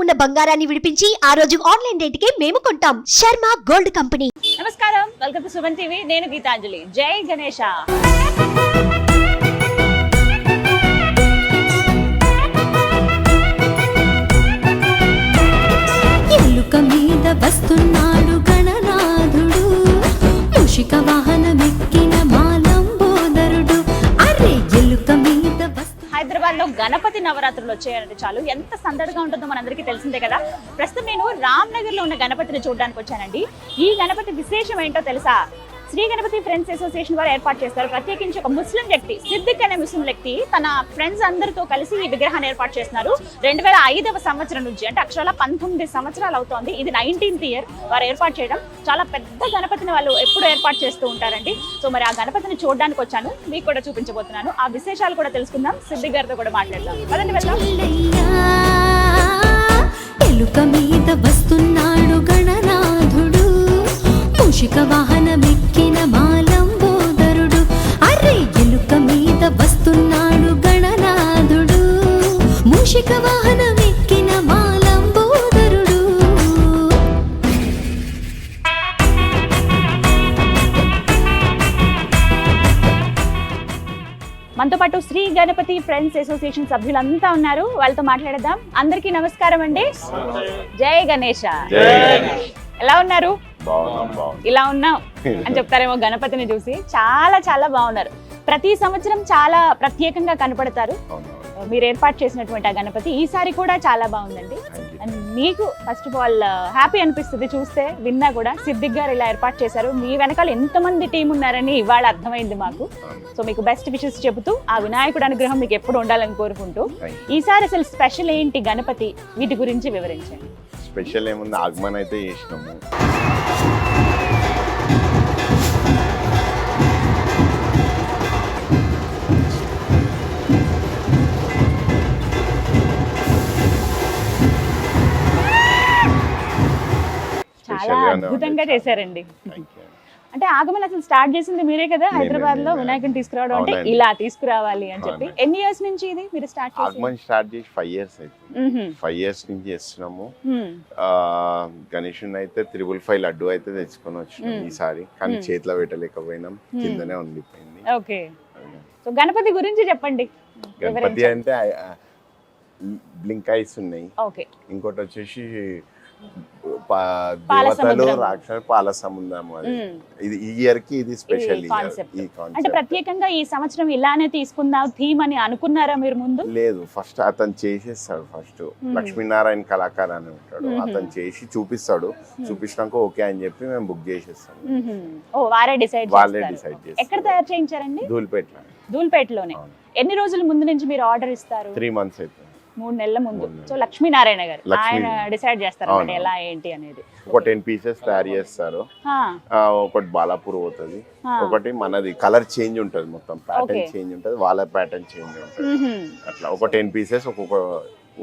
ఉన్న బంగారాన్ని విడిపించి ఆ రోజు ఆన్లైన్ రేటుకే మేము కొంటాం. Sharma gold company. నమస్కారం, వెల్కమ్ టు సుమన్ టీవీ. నేను గీతాంజలి. జై గణేష. ఎలుక మీద వస్తున్నాడు గణనాథుడు, మూషిక వాహనమెక్కిన మాలంబోదరుడు. అరే ఎలుక మీద హైదరాబాద్ లో గణపతి నవరాత్రులు వచ్చాయంటే చాలు ఎంత సందడిగా ఉంటుందో మనందరికీ తెలిసిందే కదా. ప్రస్తుతం నేను రామ్నగర్ లో ఉన్న గణపతిని చూడడానికి వచ్చానండి. ఈ గణపతి విశేషం ఏంటో తెలుసా? శ్రీ గణపతి ఫ్రెండ్స్ అసోసియేషన్ వారు ఏర్పాటు చేస్తారు. ప్రత్యేకించి ఒక ముస్లిం వ్యక్తి, సిద్దిక్ అనే ముస్లిం వ్యక్తి తన ఫ్రెండ్స్ అందరితో కలిసి ఈ విగ్రహాన్ని ఏర్పాటు చేస్తున్నారు. 2005వ సంవత్సరం నుంచి, అంటే అక్షరాల 19 సంవత్సరాలు అవుతోంది. ఇది 19th ఇయర్ వారు ఏర్పాటు చేయడం. చాలా పెద్ద గణపతిని వాళ్ళు ఎప్పుడు ఏర్పాటు చేస్తూ ఉంటారండి. సో మరి ఆ గణపతిని చూడడానికి వచ్చాను, మీకు కూడా చూపించబోతున్నాను. ఆ విశేషాలు కూడా తెలుసుకుందాం, సిద్దిక్ గారితో కూడా మాట్లాడదాం. పదండి వెళ్దాం. ఎలుక మీద వస్తున్నాడు గణనాథుడు, మూషిక వాహనమెక్కిన మాలంబోదరుడు. అరే ఎలుక మీద వస్తున్నాడు గణనాథుడు, మూషిక వాహనమెక్కిన మాలంబోదరుడు. మనతో పాటు శ్రీ గణపతి ఫ్రెండ్స్ అసోసియేషన్ సభ్యులంతా ఉన్నారు, వాళ్ళతో మాట్లాడదాం. అందరికీ నమస్కారం అండి. జై గణేష. ఎలా ఉన్నారు? ఇలా ఉన్నాం అని చెప్తారేమో గణపతిని చూసి. చాలా చాలా బాగున్నారు. ప్రతి సంవత్సరం చాలా ప్రత్యేకంగా కనపడతారు. మీరు ఏర్పాటు చేసినటువంటి ఆ గణపతి ఈసారి కూడా చాలా బాగుందండి. అండ్ మీకు ఫస్ట్ ఆఫ్ ఆల్ హ్యాపీ అనిపిస్తుంది చూస్తే, విన్నా కూడా. సిద్దిక్ గారు ఇలా ఏర్పాటు చేశారు, మీ వెనకాల ఎంతమంది టీం ఉన్నారని ఇవాళ అర్థమైంది మాకు. సో మీకు బెస్ట్ విషెస్ చెబుతూ ఆ వినాయకుడు అనుగ్రహం మీకు ఎప్పుడు ఉండాలని కోరుకుంటూ, ఈసారి అసలు స్పెషల్ ఏంటి గణపతి, వీటి గురించి వివరించండి. స్పెషల్ ఏముంది, ఆగమన్ అయితే చేసినాము. చాలా అద్భుతంగా చేశారండి. అంటే ఆగమన్ అసలు స్టార్ట్ చేసింది మీరే కదా, హైదరాబాద్ లో వినాయకుని తీసుకురావడం. అంటే ఇలా తీసుకురావాలి అని చెప్పి. ఎన్ని ఇయర్స్ నుంచి ఇది మీరు స్టార్ట్ చేశారు? ఆగమన్ స్టార్ట్ చేసి 5 years అయితే 5 years నుంచి చేస్తున్నాము. గణేషుని అయితే 555 లడ్డు అయితే తెచ్చుకొని వచ్చినాం ఈసారి. కానీ చేతిలో పెట్టలేకపోయినాం, కిందనే ఉండిపోయింది. ఓకే, సో గణపతి గురించి చెప్పండి. గణపతి అంటే బ్లింక్ ఐస్ ఉన్నాయి. ఓకే, ఇంకోటి వచ్చేసి దేవతలు రాక్షస పాల సముద్రం. ఇది ఈ ఇయర్ కి ఇది స్పెషల్ అంటే ప్రత్యేకంగా ఈ సంవత్సరం ఇలానే తీసుకుందాం థీమ్ అని అనుకున్నారా మీరు ముందు? లేదు, ఫస్ట్ అతను చేసేస్తాడు. ఫస్ట్ లక్ష్మీనారాయణ కళాకారు అని ఉంటాడు, అతను చేసి చూపిస్తాడు. చూపించినాక ఓకే అని చెప్పి మేము బుక్ చేసేస్తాం. వాళ్ళే డిసైడ్ చేస్తారు. ఎక్కడ తయారు చేయించారండి? ధూల్పేటలోనే. ఎన్ని రోజుల ముందు నుంచి మీరు ఆర్డర్ ఇస్తారు? 3 months అయితే, 3 నెలల ముందు. సో లక్ష్మీనారాయణ గారు ఆయన డిసైడ్ చేస్తారు ఎలా ఏంటి అనేది. ఒక 10 pieces తయారు చేస్తారు. ఒకటి బాలాపూర్ పోతుంది, ఒకటి మనది. కలర్ చేంజ్ ఉంటది, మొత్తం ప్యాటర్న్ చేంజ్ ఉంటది, వాళ్ళ ప్యాటర్న్ చేంజ్ ఉంటది. అట్లా ఒక 10 pieces ఒక్కొక్క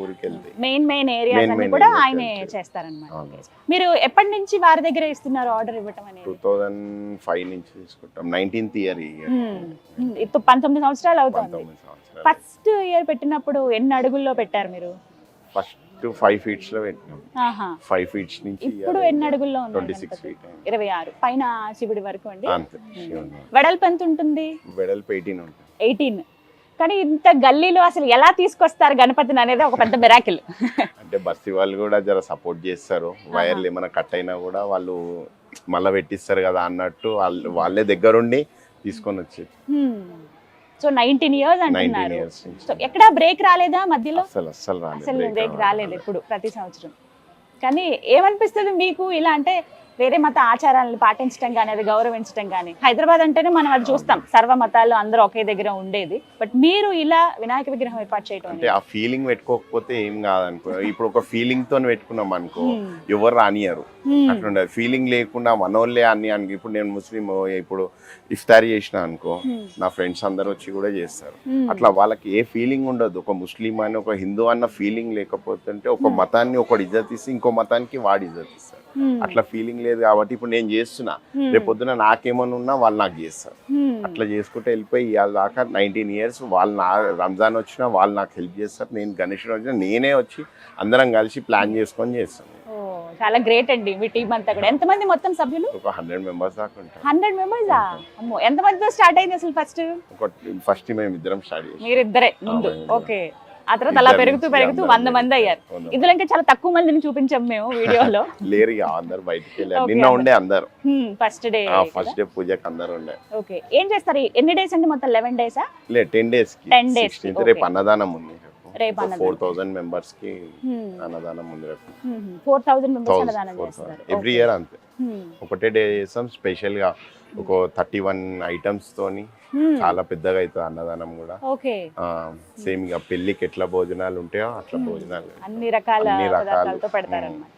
ఊరికి వెళ్తాయి. మెయిన్ ఏరియాస్ అన్ని కూడా ఆయనే చేస్తారన్నమాట. మీరు ఎప్పటి నుంచి వారి దగ్గర ఇస్తున్నారు ఆర్డర్ ఇవ్వటం అనేది? 2005 నుంచి తీసుకుంటాం. 19th year. 19 సంవత్సరాలు అవుతుంది. ఫస్ట్ ఇయర్ పెట్టినప్పుడు ఎన్ని అడుగుల్లో పెట్టారు మీరు? ఫస్ట్ 5 feet లో పెట్టినాం. 5 feet నుంచి ఇప్పుడు ఎన్ని అడుగుల్లో ఉన్నారు? 26 feet. 26 పైన శివుడి వరకు అండి. వెడల్పు ఎంత ఉంటుంది? వెడల్పు 18 ఉంటుంది. 18. కానీ ఇంత గల్లీలో అసలు ఎలా తీసుకొస్తారు గణపతిని అనేది ఒక పెద్ద మిరాకిల్. అంటే బస్తీ వాళ్ళు కూడా జర సపోర్ట్ చేస్తారు. వైర్లు ఏమైనా కట్ అయినా కూడా వాళ్ళు మళ్ళీ పెట్టిస్తారు కదా అన్నట్టు వాళ్ళే దగ్గరుండి తీసుకొని వచ్చి. సో 19 years అంటున్నారు. సో ఎక్కడ బ్రేక్ రాలేదా మధ్యలో? అసలు బ్రేక్ రాలేదు ఇప్పుడు, ప్రతి సంవత్సరం. కానీ ఏమనిపిస్తుంది మీకు ఇలా అంటే వేరే మత ఆచారాలను పాటించడం కానీ, అది గౌరవించడం కానీ? హైదరాబాద్ అంటేనే మనం అది చూస్తాం, సర్వ మతాలు అందరూ ఒకే దగ్గర ఉండేది. బట్ మీరు ఇలా వినాయక విగ్రహం ఏర్పాటు చేయడం అంటే ఆ ఫీలింగ్ పెట్టుకోకపోతే ఏం కాదనుకో. ఇప్పుడు ఒక ఫీలింగ్ తో పెట్టుకున్నాం అనుకో, ఎవరు రానియరు. అట్లా ఫీలింగ్ లేకుండా మనోళ్ళే అన్ని అనుకో. ఇప్పుడు నేను ముస్లిం, ఇప్పుడు ఇఫ్తారీ చేసిన అనుకో, నా ఫ్రెండ్స్ అందరు వచ్చి కూడా చేస్తారు. అట్లా వాళ్ళకి ఏ ఫీలింగ్ ఉండదు. ఒక ముస్లిం అని, ఒక హిందూ అన్న ఫీలింగ్ లేకపోతే, ఒక మతాన్ని ఒకటి ఇజ్జత్ ఇస్తే ఇంకో మతానికి వాడి ఇజ్జత్ ఇస్తారు. అట్లా ఫీలింగ్ లేదు కాబట్టి ఇప్పుడు నేను చేస్తున్నా, రేపు పొద్దున నాకేమన్నా ఉన్నా వాళ్ళు నాకు చేస్తారు. అట్లా చేసుకుంటే వెళ్ళిపోయి ఇవాళ దాకా 19 years వాళ్ళు నా రంజాన్ వచ్చినా వాళ్ళు నాకు హెల్ప్ చేస్తారు, నేను గణేష్ వచ్చినా నేనే వచ్చి అందరం కలిసి ప్లాన్ చేసుకొని చేస్తాను. చాలా గ్రేట్ అండి మీ టీం అంతా కూడా. ఎంతమంది మొత్తం సభ్యులు? ఒక 100 members దాకా ఉంటారు. 100 members? అమ్మో, ఎంత మందితో స్టార్ట్ అయింది అసలు ఫస్ట్ మేము ఇద్దరం స్టార్ట్ చేసాం. మీరిద్దరే ముందు? ఓకే, ఆ తర్వాత అలా పెరుగుతూ 100 మంది అయ్యారు. ఇందులో ఇంకా చాలా తక్కువ మందిని చూపించాం మేము వీడియోలో. లేరు ఇక అందరు బయటికి వెళ్ళారు. నిన్న ఉండే అందరు ఫస్ట్ డే పూజకి అందరు ఉండే. ఓకే, ఏం చేస్తారు? ఎన్ని డేస్ అండి మొత్తం? 11 days? లేదు 10 days కి. 10 days. రేపు అన్నదానం ఉంది. రేపు 4000 members కి అన్నదానం ఉంది. రేపు 4000 members అన్నదానం చేస్తారు ఎవ్రీ ఇయర్. అంతే, ఒకటే డే చేస్తాం స్పెషల్ గా. ఒక 31 items తోని చాలా పెద్దగా అవుతుంది అన్నదానం కూడా. ఓకే, సేమ్ ఇక పెళ్లికి ఎట్లా భోజనాలు ఉంటాయో అట్లా భోజనాలు అన్ని రకాల పదార్థాలతో పెడతారన్నమాట.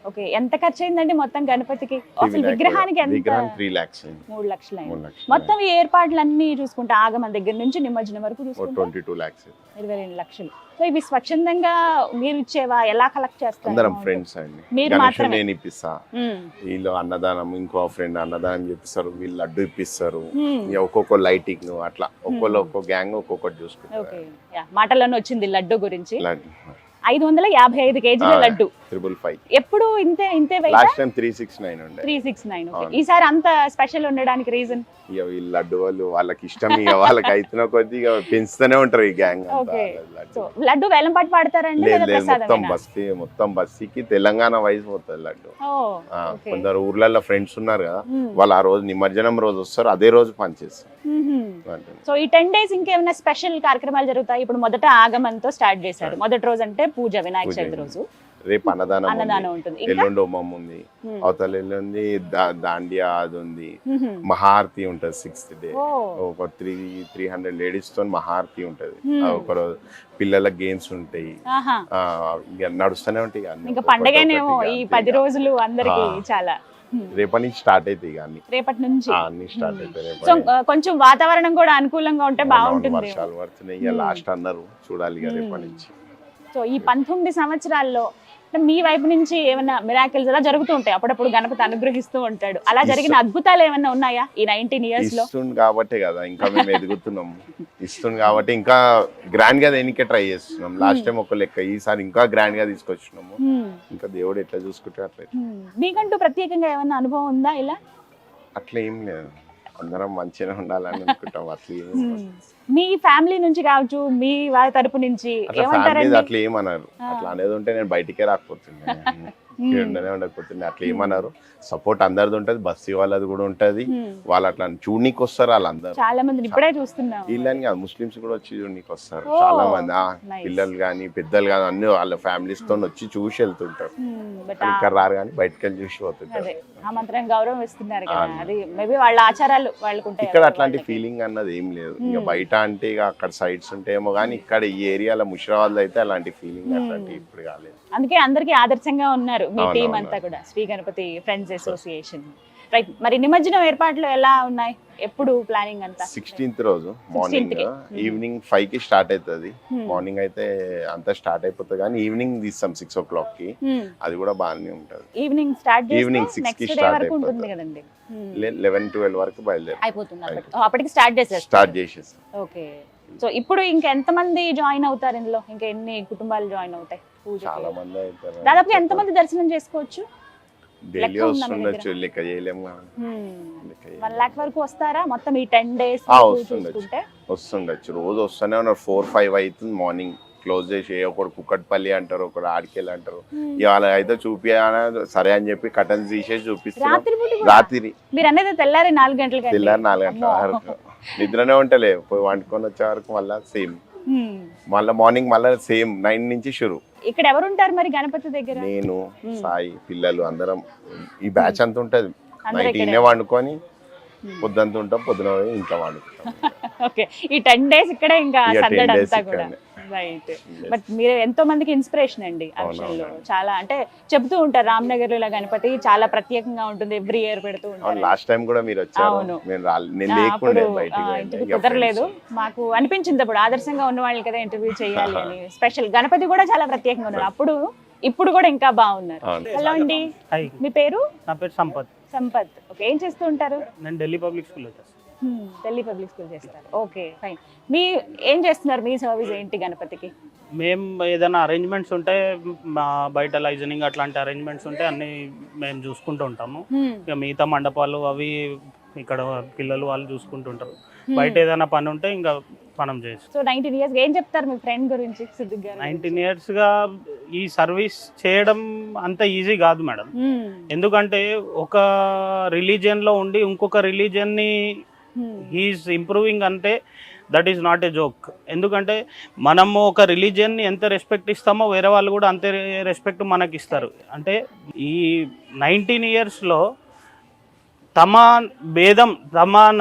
ఓకే, ఎంత ఖర్చు అయిందండి మొత్తం గణపతికి? అసలు విగ్రహానికి ఎంత? 3 lakhs. 3 లక్షలు అయింది మొత్తం. ఈ ఏర్పాట్లన్నీ చూసుకుంటే ఆగమన దగ్గర నుంచి నిమజ్జనం వరకు చూసుకుంటే 22 lakhs. 22 లక్షలు. సో ఇవి స్వచ్ఛందంగా మీరు ఇచ్చేవా? ఎలా కలెక్ట్ చేస్తారు? అందరం ఫ్రెండ్స్ అండి. మీరు మాత్రమే? నేను ఇప్పిస్తా, వీళ్ళు అన్నదానం, ఇంకో ఫ్రెండ్ అన్నదానం చెప్పిస్తారు, వీళ్ళు లడ్డు ఇప్పిస్తారు. ఒక్కొక్క లైటింగ్ అట్లా ఒక్కొక్క గ్యాంగ్ ఒక్కొక్కటి చూసుకుంటారు. ఓకే, మాటల్లోనే వచ్చింది లడ్డు గురించి. 555 kg లడ్డు 555. ఎప్పుడు ఇంతే లాస్ట్ టైం 369 ఉండే. 369. ఓకే, ఈసారి అంత స్పెషల్ ఉండడానికి రీజన్? ఇక వీళ్ళు లడ్డు వాళ్ళకి ఇష్టం, ఇక వాళ్ళకి అయితున్న కొద్ది ఇక పెంచుతూనే ఉంటారు ఈ గ్యాంగ్. లడ్డు వేలం పాటు పాడతారండి? మొత్తం బస్సీకి తెలంగాణ వైజ్ పోతుంది లడ్డు. కొందరు ఊర్లలో ఫ్రెండ్స్ ఉన్నారు కదా, వాళ్ళు ఆ రోజు నిమజ్జనం రోజు వస్తారు, అదే రోజు పనిచేస్తారు. సో ఈ 10 days ఇంకేమైనా స్పెషల్ కార్యక్రమాలు జరుగుతాయి? ఇప్పుడు మొదట ఆగమనంతో స్టార్ట్ చేశారు. మొదటి రోజు అంటే పూజ, వినాయక చవితి రోజు. రేపు అన్నదానం ఉంటుంది. ఎల్లుండి హోమం ఉంది, అవతల ఎల్లుండి దాండియా అది ఉంది, మహారతి ఉంటది 6th day. ఒక 300 ladies తో మహారతి ఉంటది. ఒక పిల్లల గేమ్స్ ఉంటాయి, నడుస్తూనే ఉంటాయి. ఇంకా పండగనేమో ఈ 10 రోజులు అందరికి చాలా. రేపటి నుంచి స్టార్ట్ అవుతాయి ఇక అన్ని. రేపటి నుంచి అన్ని స్టార్ట్ అవుతాయి. సో కొంచెం వాతావరణం కూడా అనుకూలంగా ఉంటే బాగుంటుంది. వర్షాలు పడుతున్నాయి ఇక లాస్ట్ అన్నారు, చూడాలి ఇక రేపటి నుంచి. సో ఈ 19 సంవత్సరాల్లో మీ వైపు నుంచి ఏమైనా మిరాకిల్స్ అలా జరుగుతూ ఉంటాయి? అప్పుడప్పుడు గణపతి అనుగ్రహిస్తూ ఉంటాడు. అలా జరిగిన అద్భుతాలు ఏమైనా ఉన్నాయా ఈ 19 years లో? ఇస్తుంది కాబట్టి కదా ఇంకా మేము ఎదుగుతున్నాం. ఇస్తుంది కాబట్టి ఇంకా గ్రాండ్ గా దేనికే ట్రై చేస్తున్నాం. లాస్ట్ టైం ఒక లెక్క, ఈసారి ఇంకా గ్రాండ్ గా తీసుకొచ్చినాము. ఇంకా దేవుడు ఎట్లా చూసుకుంటే అట్లా. మీకంటూ ప్రత్యేకంగా ఏమైనా అనుభవం ఉందా ఇలా? అట్లా ఏం లేదు, అందరం మంచిగా ఉండాలని అనుకుంటాం. అట్లా మీ ఫ్యామిలీ నుంచి కావచ్చు, మీ వాళ్ళ తరపు నుంచి ఏమంటారండి? అట్లా ఏమన్నారు, అట్లా అనేది ఉంటే నేను బయటికే రాకపోతుండే, ఉండకపోతుండే. అట్లా ఏమన్నారు, సపోర్ట్ అందరిది ఉంటది, బస్సీ వాళ్ళది కూడా ఉంటది. వాళ్ళు అట్లా చూడనీకి వస్తారు వాళ్ళందరూ. చాలా మంది ఇప్పుడే చూస్తున్నాం, వీళ్ళని కాదు ముస్లిమ్స్ కూడా వచ్చి చూడనీకి వస్తారు చాలా మంది. పిల్లలు కానీ పెద్దలు కానీ అన్ని వాళ్ళ ఫ్యామిలీస్ తో వచ్చి చూసి వెళ్తుంటారు. ఇక్కడ రారు కానీ బయటకు వెళ్ళి చూసి పోతుంటారు. ఆ మాత్రం గౌరవం ఇస్తున్నారు కదా, అది మేబీ వాళ్ళ ఆచారాలు వాళ్ళకు ఉంటాయి. ఇక్కడ అట్లాంటి ఫీలింగ్ అన్నది ఏం లేదు. ఇక బయట అంటే ఇక అక్కడ సైడ్స్ ఉంటాయేమో కానీ ఇక్కడ ఈ ఏరియాలో ముషిరాబాద్ అయితే అలాంటి ఫీలింగ్ అట్లాంటి ఇప్పుడు కాలేదు. అందుకే అందరికీ ఆదర్శంగా ఉన్నారు మీ టీం అంతా కూడా, Sri Ganapati friends association. Right, మరి నిమజ్జనం ఏర్పాట్లు ఎలా ఉన్నాయి? ఎప్పుడు ప్లానింగ్ అంతా? 16th రోజు మార్నింగ్, ఈవినింగ్ 5 కి స్టార్ట్ అవుతుంది. మార్నింగ్ అయితే అంతా స్టార్ట్ అయిపోతుంది కానీ ఈవినింగ్ తీస్తాం 6 o'clock కి. అది కూడా బాగానే ఉంటది. ఈవినింగ్ స్టార్ట్ చేస్తే ఈవినింగ్ 6 కి స్టార్ట్ అయిపోతుంది కదండి. 11-12 వరకు బయలుదేరి అయిపోతుంది. అప్పటికి స్టార్ట్ చేసేస్తాం. ఓకే, సో ఇప్పుడు ఇంకా ఎంత మంది జాయిన్ అవుతారు ఇందులో? ఇంకా ఎన్ని కుటుంబాలు జాయిన్ అవుతాయి? చాలా మంది అవుతారు. దాదాపు ఎంత మంది దర్శనం చేసుకోవచ్చు? డైలీ వస్తుండొచ్చు, లెక్క చేయలేము. 1 lakh వరకు వస్తారా మొత్తం ఈ 10 days? వస్తుండొచ్చు, రోజు వస్తూనే ఉన్నారు. 4-5 అవుతుంది మార్నింగ్ క్లోజ్ చేసి. ఒకడు కుక్కట్పల్లి అంటారు, ఒకడు ఆడికెళ్ళి అంటారు. ఇవాళ అయితే చూపియాన సరే అని చెప్పి కటన్స్ తీసేసి చూపిస్తారు. రాత్రి మీరు అనేది తెల్లారి 4 గంటలకి. తెల్లారి 4 గంటల వరకు నిద్రనే ఉంటలే, పోయి వండుకొని వచ్చే వరకు మళ్ళా సేమ్. మళ్ళీ మార్నింగ్ మళ్ళీ సేమ్ 9 నుంచి షురు. ఇక్కడ ఎవరు ఉంటారు మరి గణపతి దగ్గర? నేను, సాయి, పిల్లలు అందరం ఈ బ్యాచ్ అంతా ఉంటది. నైట్ ఇన్నే వండుకొని పొద్దుంతా ఉంటాం, పొద్దున ఇంట్లో వండుకుంటాం. ఓకే, ఈ 10 days ఇక్కడే ఇంకా సందడంతా కూడా. రైట్, బట్ మీరు ఎంతో మందికి ఇన్స్పిరేషన్ అండి ఆ విషయంలో. చాలా అంటే చెప్తూ ఉంటారు రామ్నగర్ లో గణపతి చాలా ప్రత్యేకంగా ఉంటుంది, ఎవ్రీ ఇయర్ పెడుతూ ఉంటారు. లాస్ట్ టైం కూడా మీరు వచ్చారు, నేను లేకుండే బయటికి కుదరలేదు. మాకు అనిపించింది అప్పుడు ఆదర్శంగా ఉన్న వాళ్ళు కదా ఇంటర్వ్యూ చేయాలి అని. స్పెషల్ గణపతి కూడా చాలా ప్రత్యేకంగా ఉన్నారు. అప్పుడు ఇప్పుడు కూడా ఇంకా బాగున్నారు. అవును. హలో అండి, హాయ్, మీ పేరు? నా పేరు సంపత్. సంపత్. ఓకే, ఏం చేస్తూ ఉంటారు? నేను ఢిల్లీ పబ్లిక్ స్కూల్లో చేస్తాను. ఢిల్లీ పబ్లిక్ స్కూల్ చేస్తారు. Okay, fine. మీ ఏం చేస్తున్నారు? మీ సర్వీస్ ఏంటి గణపతికి? మేము ఏదైనా అరేంజ్మెంట్స్ ఉంటే మా బయట లైజనింగ్ అట్లాంటి అరేంజ్మెంట్స్ ఉంటే అన్నీ మేము చూసుకుంటూ ఉంటాము. ఇక మిగతా మండపాలు అవి ఇక్కడ పిల్లలు వాళ్ళు చూసుకుంటుంటారు. బయట ఏదైనా పని ఉంటే ఇంకా మనం చేస్తాం. సో 19 years ఏం చెప్తారు మీ ఫ్రెండ్ గురించి, సిద్దిక్ గారు? 19 yearsగా ఈ సర్వీస్ చేయడం అంత ఈజీ కాదు మేడం. ఎందుకంటే ఒక రిలీజియన్లో ఉండి ఇంకొక రిలీజియన్ని హీఈస్ ఇంప్రూవింగ్ అంటే that is not a joke. ఎందుకంటే మనము ఒక రిలీజియన్ని ఎంత రెస్పెక్ట్ ఇస్తామో వేరే వాళ్ళు కూడా అంతే రెస్పెక్ట్ మనకి ఇస్తారు. అంటే ఈ 19 yearsలో తమ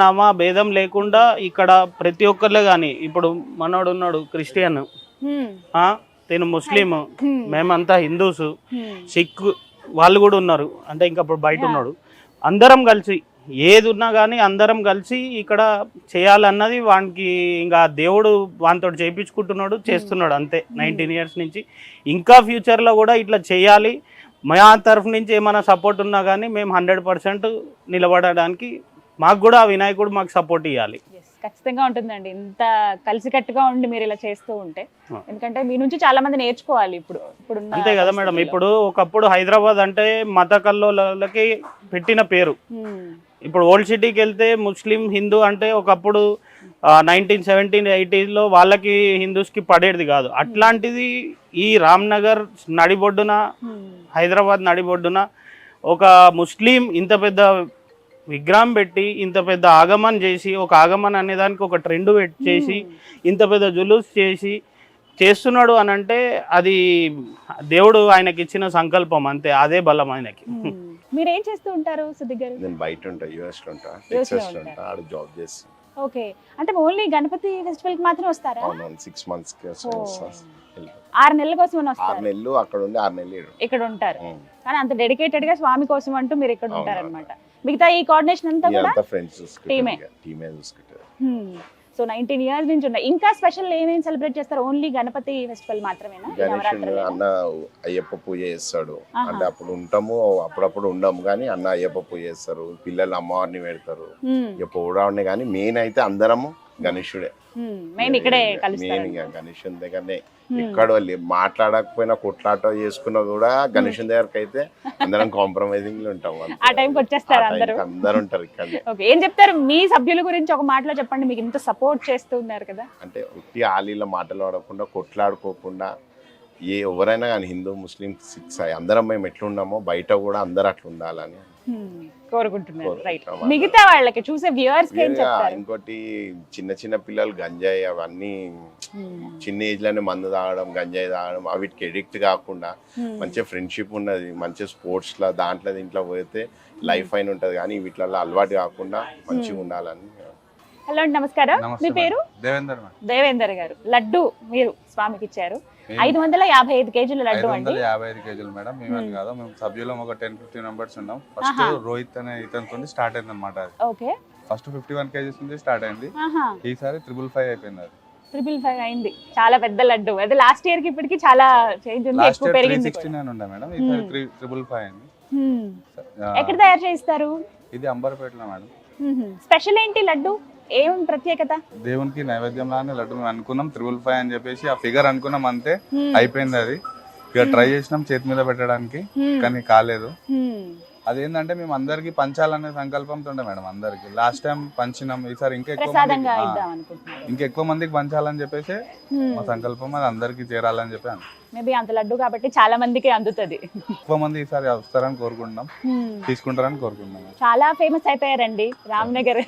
నమ భేదం లేకుండా ఇక్కడ ప్రతి ఒక్కరిలో కానీ, ఇప్పుడు మనోడు ఉన్నాడు క్రిస్టియన్, నేను ముస్లిం, మేమంతా హిందూస్, సిక్ వాళ్ళు కూడా ఉన్నారు, అంటే ఇంకా ఇప్పుడు బయట ఉన్నాడు. అందరం కలిసి ఏది ఉన్నా కానీ అందరం కలిసి ఇక్కడ చేయాలన్నది వానికి ఇంకా దేవుడు వానితో చేయించుకుంటున్నాడు, చేస్తున్నాడు అంతే 19 years నుంచి. ఇంకా ఫ్యూచర్లో కూడా ఇట్లా చేయాలి. మా తరఫు నుంచి ఏమైనా సపోర్ట్ ఉన్నా కానీ మేము 100% నిలబడడానికి మాకు కూడా వినాయకుడు మాకు సపోర్ట్ ఇవ్వాలి. ఖచ్చితంగా ఉంటుందండి, ఇంత కలిసికట్టుగా ఉండి మీరు ఇలా చేస్తూ ఉంటే. ఎందుకంటే మీ నుంచి చాలా మంది నేర్చుకోవాలి ఇప్పుడు. అంతే కదా మేడం. ఇప్పుడు ఒకప్పుడు హైదరాబాద్ అంటే మత కల్లోలకి పెట్టిన పేరు. ఇప్పుడు ఓల్డ్ సిటీకి వెళ్తే ముస్లిం హిందూ అంటే ఒకప్పుడు 1970s 80s వాళ్ళకి హిందూస్కి పడేది కాదు. అట్లాంటిది ఈ రామ్నగర్ నడిబొడ్డున, హైదరాబాద్ నడిబొడ్డున ఒక ముస్లిం ఇంత పెద్ద విగ్రహం పెట్టి ఇంత పెద్ద ఆగమన్ చేసి, ఒక ఆగమన్ అనేదానికి ఒక ట్రెండ్ చేసి ఇంత పెద్ద జులూస్ చేస్తున్నాడు అని అంటే అది దేవుడు ఆయనకి ఇచ్చిన సంకల్పం అంతే. అదే బలం ఆయనకి. మీరు ఏం చేస్తూ ఉంటారు సిద్దిక్ గారు? నేను బయట ఉంటా, యూఎస్ లో ఉంటా, టెక్సాస్ లో ఉంటా, ఆడ జాబ్ చేస్తాను. ఓకే, అంటే ఓన్లీ గణపతి ఫెస్టివల్ కి మాత్రం వస్తారా? అవును, 6 months 6 నెలల కోసం 6 నెలలు అక్కడ ఉండి 6 నెలలు ఇక్కడ ఉంటారు. కానీ అంత డెడికేటెడ్ గా స్వామి కోసం అంటూ మీరు ఇక్కడ ఉంటారు అనమాట. మిగతా ఈ కోఆర్డినేషన్ అంతా కూడా ఫ్రెండ్స్ టీమే చూసుకుంటారు. సో 19 years నుంచి ఉన్నాయి. ఇంకా స్పెషల్ ఏమేమి సెలబ్రేట్ చేస్తారు? ఓన్లీ గణపతి ఫెస్టివల్ మాత్రమేనా? గణేశుడు అన్న అయ్యప్ప పూజ చేస్తాడు. అంటే అప్పుడు ఉంటాము, అప్పుడప్పుడు ఉండము, కానీ అన్న అయ్యప్ప పూజ చేస్తారు, పిల్లలు అమ్మవారిని పెడతారు. ఇక పోవడం కానీ మెయిన్ అయితే అందరము గణేశుడే మెయిన్. ఇక్కడే మెయిన్. ఇక గణేశుని దగ్గరనే ఎక్కడ మాట్లాడకపోయినా కొట్లాట చేసుకున్నా కూడా గణేశుని దగ్గరకు అయితే అందరం కాంప్రమైజింగ్ లో ఉంటాం. ఆ టైంకి వచ్చేస్తారు అందరూ. అందరు ఉంటారు ఇక్కడ. ఓకే, ఏం చెప్తారు మీ సభ్యుల గురించి ఒక మాటలో చెప్పండి, మీకు ఇంత సపోర్ట్ చేస్తూ ఉన్నారు కదా. అంటే ఉట్టి ఆలీల మాటలు ఆడకుండా, కొట్లాడుకోకుండా, ఎవరైనా కానీ హిందూ ముస్లిం సిక్స్ అందరం మేము ఎట్లున్నామో బయట కూడా అందరు అట్లా ఉండాలని కోరుకుంటున్నారు. రైట్, మిగతా వాళ్ళకి చూసే వ్యూవర్స్ కి ఏం చెప్తారు? ఇంకోటి చిన్న చిన్న పిల్లలు గంజాయి అవన్నీ చిన్న ఏజ్ లోనే మందు తాగడం, గంజాయి తాగడం, వీటికి ఎడిక్ట్ కాకుండా మంచిగా ఫ్రెండ్షిప్ ఉన్నది, మంచిగా స్పోర్ట్స్ లా దాంట్లో దీంట్లో పోతే లైఫ్ అయిన ఉంటది, కానీ వీటిలో అలవాటు కాకుండా మంచిగా ఉండాలని. హలో అండి, నమస్కారం. మీ పేరు? దేవేందర్ గారు. లడ్డు మీరు స్వామికి ఇచ్చారు. 555 kg లడ్డు అండి. 555 kg మేడం. మేమని కాదు, మేము సభ్యులం ఒక 10-15 మెంబర్స్ ఉన్నాం. ఫస్ట్ రోహిత్ అనే ఇతనితో స్టార్ట్ అయింది అనమాట. ఓకే, ఫస్ట్ 51 kgs నుంచి స్టార్ట్ అయింది. ఈసారి 555 అయిపోయింది. అది 555 అయింది. చాలా పెద్ద లడ్డు. అదే లాస్ట్ ఇయర్ కి ఇప్పటికి చాలా చేంజ్ ఉంది, ఎక్కువ పెరిగింది. 369 ఉండే మేడం, ఈసారి 555 అయింది. ఎక్కడ తయారు చేస్తారు? ఇది అంబర్పేటలో మేడం. స్పెషల్ ఏంటి లడ్డు? ఏం ప్రత్యేకత? దేవునికి నైవేద్యం లానే లడ్డు మేము అనుకున్నాం 555 అని చెప్పేసి ఆ ఫిగర్ అనుకున్నాం, అంతే అయిపోయింది. అది ఇక ట్రై చేసినాం చేతి మీద పెట్టడానికి, కానీ కాలేదు. అదేంటంటే మేము అందరికి పంచాలనే సంకల్పంతో ఉండే మేడం. అందరికి లాస్ట్ టైం పంచినాం, ఈసారి ఇంకా ఎక్కువ మందికి పంచాలని చెప్పేసి మా సంకల్పం. అది అందరికి చేరాలని చెప్పి మేబీ అంత లడ్డు కాబట్టి చాలా మందికి అందుతుంది. ఎక్కువ మంది ఈసారి వస్తారని కోరుకుంటున్నాం, తీసుకుంటారని కోరుకుంటున్నాం. చాలా ఫేమస్ అయిపోయారండి రామ్నగర్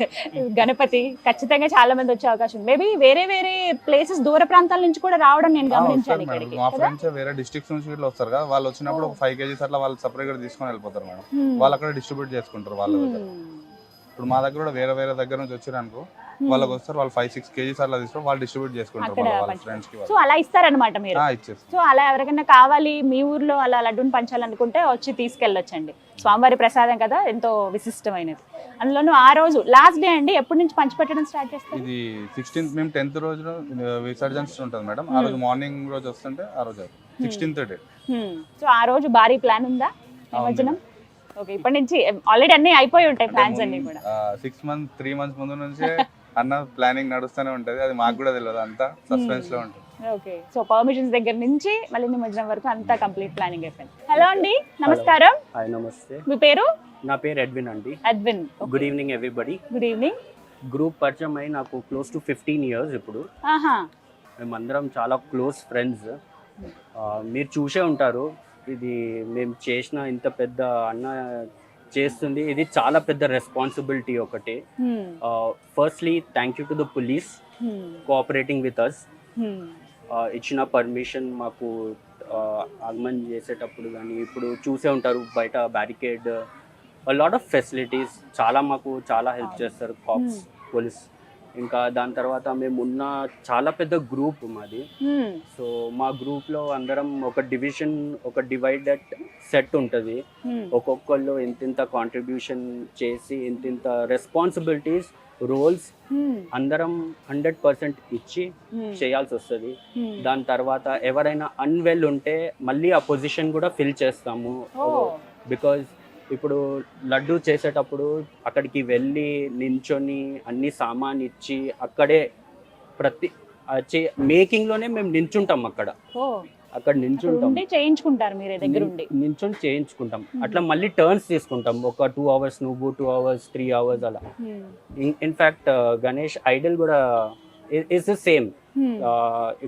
గణపతి. ఖచ్చితంగా చాలా మంది వచ్చే అవకాశం. మేబీ వేరే వేరే ప్లేసెస్, దూర ప్రాంతాల నుంచి కూడా రావడం నేను గమనించాను. మా ఫ్రెండ్స్ వేరే డిస్ట్రిక్ట్స్ నుంచి ఇట్లా వస్తారు కదా, వాళ్ళు వచ్చినప్పుడు ఒక 5 kgs అట్లా వాళ్ళు సపరేట్ గా తీసుకొని వెళ్ళిపోతారు మేడం. వాళ్ళు అక్కడ డిస్ట్రిబ్యూట్ చేసుకుంటారు వాళ్ళ దగ్గర. ఇప్పుడు మా దగ్గర కూడా వేరే వేరే దగ్గర నుంచి వచ్చారు అనుకో, వాళ్ళకి వస్తారు, వాళ్ళు 5-6 kgs అట్లా తీసుకొని వాళ్ళు డిస్ట్రిబ్యూట్ చేసుకుంటారు వాళ్ళ ఫ్రెండ్స్ కి. సో అలా ఇస్తారనమాట మీరు? సో అలా ఎవరికైనా కావాలి మీ ఊర్లో అలా లడ్డూని పంచాలనుకుంటే వచ్చి తీసుకెళ్ళొచ్చండి. స్వామివారి ప్రసాదం కదా, ఎంతో విశిష్టమైనది. అందులోనూ ఆ రోజు లాస్ట్ డే అండి, ఎప్పటి నుంచి పంచిపెట్టడం స్టార్ట్ చేస్తారు? ఇది 16th, మేము 10th రోజు విసర్జన ఉంటుంది మేడం. ఆ రోజు మార్నింగ్ రోజు వస్తుంటే ఆ రోజు 16th డే. సో ఆ రోజు భారీ ప్లాన్ ఉందా నిమజ్జనం? ఓకే, ఇప్పటి నుంచి ఆల్రెడీ అన్ని అయిపోయి ఉంటాయి ప్లాన్స్ అన్ని కూడా. 3 months ముందు నుంచే అన్న ప్లానింగ్ నడుస్తూనే ఉంటది. అది మాకు కూడా తెలియదు, అంతా సస్పెన్స్ లో ఉంటుంది. ఓకే, సో పర్మిషన్స్ దగ్గర నుంచి మళ్ళీ నిమజ్జనం వరకు అంతా కంప్లీట్ ప్లానింగ్ అయిపోయింది. హలో అండి, నమస్కారం. హాయ్, నమస్తే. మీ పేరు? నా పేరు ఎడ్విన్ అండి. Edwin. Good evening everybody. Good evening. Group పరిచయం అయి నాకు క్లోజ్ టు 15 years ఇప్పుడు. ఆహా. మేమందరం చాలా క్లోజ్ ఫ్రెండ్స్. మీరు చూసే ఉంటారు, ఇది మేము చేసిన ఇంత పెద్ద అన్న చేస్తుంది, ఇది చాలా పెద్ద రెస్పాన్సిబిలిటీ ఒకటి. Firstly thank you to the police cooperating with us. ఇచ్చిన పర్మిషన్ మాకు ఆగమన్ చేసేటప్పుడు కానీ ఇప్పుడు చూసే ఉంటారు బయట బ్యారికేడ్, లాట్ ఆఫ్ ఫెసిలిటీస్, చాలా మాకు చాలా హెల్ప్ చేస్తారు కాప్స్, పోలీస్. ఇంకా దాని తర్వాత మేము ఉన్న చాలా పెద్ద గ్రూప్ మాది. సో మా గ్రూప్లో అందరం ఒక డివిజన్, ఒక డివైడెడ్ సెట్ ఉంటుంది. ఒక్కొక్కళ్ళు ఇంతింత కాంట్రిబ్యూషన్ చేసి ఇంతింత రెస్పాన్సిబిలిటీస్, రోల్స్ అందరం 100% ఇచ్చి చేయాల్సి వస్తుంది. దాని తర్వాత ఎవరైనా అన్వెల్ ఉంటే మళ్ళీ ఆ పొజిషన్ కూడా ఫిల్ చేస్తాము. బికాజ్ ఇప్పుడు లడ్డు చేసేటప్పుడు అక్కడికి వెళ్ళి నించొని అన్ని సామాన్ ఇచ్చి అక్కడే ప్రతి మేకింగ్లోనే మేము నించుంటాం. అక్కడ నించుంటాం, చేయించుకుంటారు మీరే దగ్గర ఉండి నించొని చేయించుకుంటాం. అట్లా మళ్ళీ టర్న్స్ తీసుకుంటాం, ఒక 2 hours నువ్వు, 2 hours, 3 hours అలా. ఇన్ఫ్యాక్ట్ గణేష్ ఐడల్ కూడా ఇస్ ద సేమ్.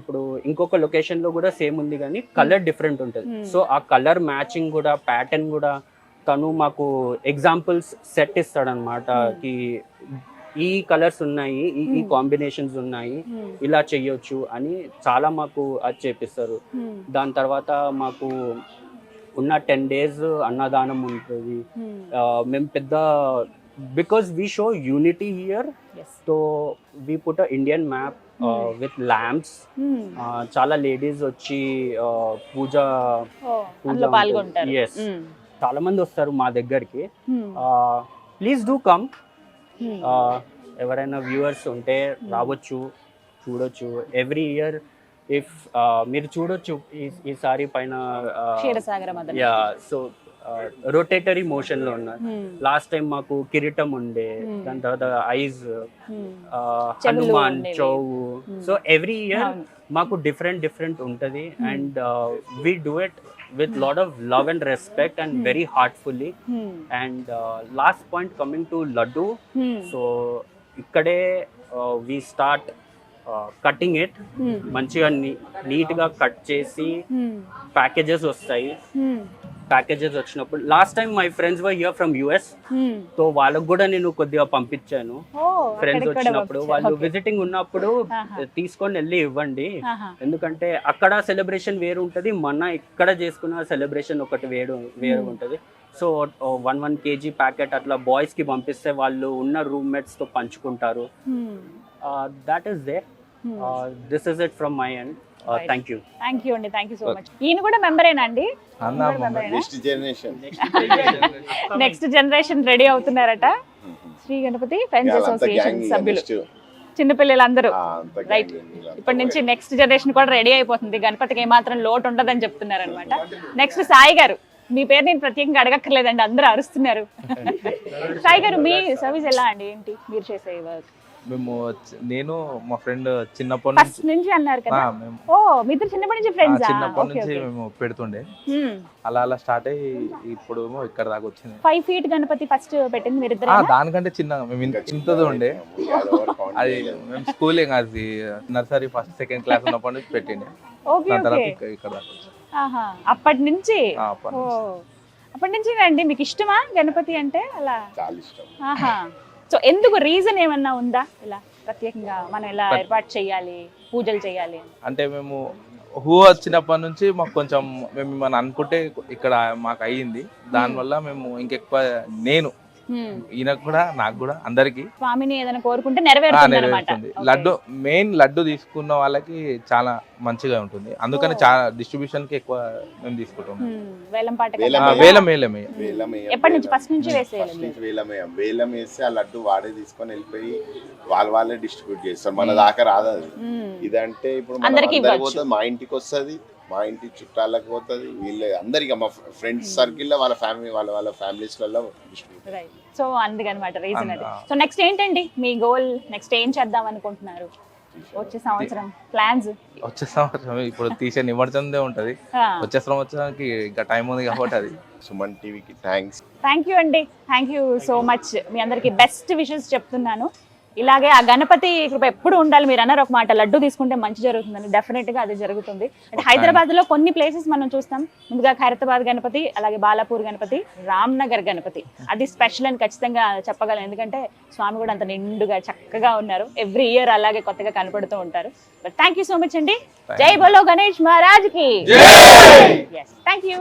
ఇప్పుడు ఇంకొక లొకేషన్ లో కూడా సేమ్ ఉంది కానీ కలర్ డిఫరెంట్ ఉంటుంది. సో ఆ కలర్ మ్యాచింగ్ కూడా, ప్యాటర్న్ కూడా తను మాకు ఎగ్జాంపుల్స్ సెట్ ఇస్తాడనమాట. కి ఈ కలర్స్ ఉన్నాయి, ఈ కాంబినేషన్స్ ఉన్నాయి, ఇలా చెయ్యొచ్చు అని చాలా మాకు అది చేపిస్తారు. దాని తర్వాత మాకు ఉన్న 10 days అన్నదానం ఉంటుంది. మేము పెద్ద because we show unity here, so we put a Indian map with lamps. చాలా లేడీస్ వచ్చి పూజ పాల్గొంటారు. ఎస్, చాలా మంది వస్తారు మా దగ్గరికి. Please do come. ఎవరైనా వ్యూవర్స్ ఉంటే రావచ్చు, చూడొచ్చు. ఎవ్రీ ఇయర్ ఇఫ్ మీరు చూడొచ్చు ఈసారి పైన యా, సో రొటేటరీ మోషన్ లో ఉన్నారు. లాస్ట్ టైం మాకు కిరీటం ఉండే, దాని తర్వాత ఐజ్, హనుమాన్, చౌవు. సో ఎవ్రీ ఇయర్ మాకు డిఫరెంట్ ఉంటది. And we do it with lot of love and respect and very heartfully. And last point coming to laddu, so ikkade we start cutting it. మంచిగా నీట్ గా కట్ చేసి packages వస్తాయి. Packages వచ్చినప్పుడు last time my friends were here from US, so వాళ్ళకు కూడా నేను కొద్దిగా పంపించాను. ఫ్రెండ్స్ వచ్చినప్పుడు వాళ్ళు విజిటింగ్ ఉన్నప్పుడు తీసుకొని వెళ్ళి ఇవ్వండి. ఎందుకంటే అక్కడ సెలబ్రేషన్ వేరు ఉంటది, మన ఇక్కడ చేసుకున్న సెలబ్రేషన్ ఒకటి వేరు ఉంటది. సో 1 kg ప్యాకెట్ అట్లా బాయ్స్ కి పంపిస్తే వాళ్ళు ఉన్న రూమ్మేట్స్ తో పంచుకుంటారు. That is there. This is it from my end. Thank you అండి, థ్యాంక్ యూ సో మచ్. ఈయన కూడా మెంబరేనా అండి? నెక్స్ట్ జనరేషన్ రెడీ అవుతున్నారట. శ్రీ గణపతి ఫ్రెండ్స్ అసోసియేషన్ సభ్యులు, చిన్నపిల్లలందరూ. రైట్, ఇప్పటి నుంచి నెక్స్ట్ జనరేషన్ కూడా రెడీ అయిపోతుంది. గణపతికి ఏమాత్రం లోటు ఉండదని చెప్తున్నారు అనమాట. నెక్స్ట్ సాయి గారు, మీ పేరు నేను ప్రత్యేకంగా అడగక్కర్లేదండి, అందరూ అరుస్తున్నారు. సాయి గారు, మీ సర్వీస్ ఎలా అండి? ఏంటి మీరు చేసే వర్క్? నేను మా ఫ్రెండ్ చిన్నప్పటి నుంచి అన్నారు కదా. ఓ, మీ ఇద్దరు చిన్నప్పటి నుంచి ఫ్రెండ్స్? చిన్నప్పటి నుంచి మేము పెడుతుండే, అలా స్టార్ట్ అయ్యి ఇప్పుడు ఇక్కడ దాకా వచ్చింది. 5 feet గణపతి ఫస్ట్ పెట్టింది మీరు ఇద్దరు? దానికంటే చిన్నగా మేము ఇంతది ఉండే. అది మేము స్కూల్ అది నర్సరీ 1st, 2nd class ఉన్నప్పటి నుంచి పెట్టిండే. ఇక్కడ అప్పటి నుంచి? అప్పటి నుంచి అండి. మీకు ఇష్టమా గణపతి అంటే? అలా చాలా ఇష్టం. సో ఎందుకు, రీజన్ ఏమన్నా ఉందా ఇలా ప్రత్యేకంగా మనం ఇలా ఏర్పాటు చేయాలి, పూజలు చేయాలి అంటే? మేము వచ్చినప్పటి నుంచి మాకు కొంచెం మేము ఏమన్నా అనుకుంటే ఇక్కడ మాకు అయ్యింది. దానివల్ల మేము ఇంకెక్కువ, నేను ఈయనకు కూడా, నాకు కూడా, అందరికి స్వామిని ఏదైనా కోరుకుంటే నెరవేరుతుంది. లడ్డు తీసుకున్న వాళ్ళకి చాలా మంచిగా ఉంటుంది. అందుకని చాలా డిస్ట్రిబ్యూషన్ కి ఎక్కువ మేము తీసుకుంటాం. వేలం వేసి ఆ లడ్డు వాడే తీసుకొని వెళ్ళిపోయి వాళ్ళే డిస్ట్రిబ్యూట్ చేస్తారు. మన దాకా రాదు అది. ఇదంటే ఇప్పుడు పోతుంది, మా ఇంటికి వస్తుంది, మా ఇంటి చుట్టాలకు పోతుంది, వీళ్ళే అందరికీ మా ఫ్రెండ్స్ సర్కిల్లో వాళ్ళ ఫ్యామిలీ వాళ్ళ ఫ్యామిలీస్లలో డిస్ట్రిబ్యూట్. రైట్. సో అందుకనమాట రీజన్ అది. సో నెక్స్ట్ ఏంటండి మీ గోల్? నెక్స్ట్ ఏం చేద్దాం అనుకుంటున్నారు వచ్చే సంవత్సరం ప్లాన్స్? వచ్చే సంవత్సరం ఇప్పుడు తీసే నిమజ్జనందే ఉంటది, వచ్చే సంవత్సరానికి ఇంకా టైం ఉంది కాబట్టి అది. సుమన్ టీవీకి థ్యాంక్స్. థ్యాంక్ యూ అండి, థ్యాంక్ యూ సో మచ్. మీ అందరికి బెస్ట్ విషెస్ చెప్తున్నాను. ఇలాగే ఆ గణపతి కృప ఎప్పుడు ఉండాలి. మీరు అన్నారు ఒక మాట, లడ్డు తీసుకుంటే మంచి జరుగుతుందని. డెఫినెట్ గా అది జరుగుతుంది. అంటే హైదరాబాద్ లో కొన్ని ప్లేసెస్ మనం చూస్తాం. ముందుగా ఖైరతాబాద్ గణపతి, అలాగే బాలాపూర్ గణపతి, రామ్నగర్ గణపతి అది స్పెషల్ అని ఖచ్చితంగా చెప్పగలను. ఎందుకంటే స్వామి కూడా అంత నిండుగా చక్కగా ఉన్నారు. ఎవ్రీ ఇయర్ అలాగే కొత్తగా కనపడుతూ ఉంటారు. But thank you so much అండి. జై బోలో గణేష్ మహారాజ్ కి. Thank you.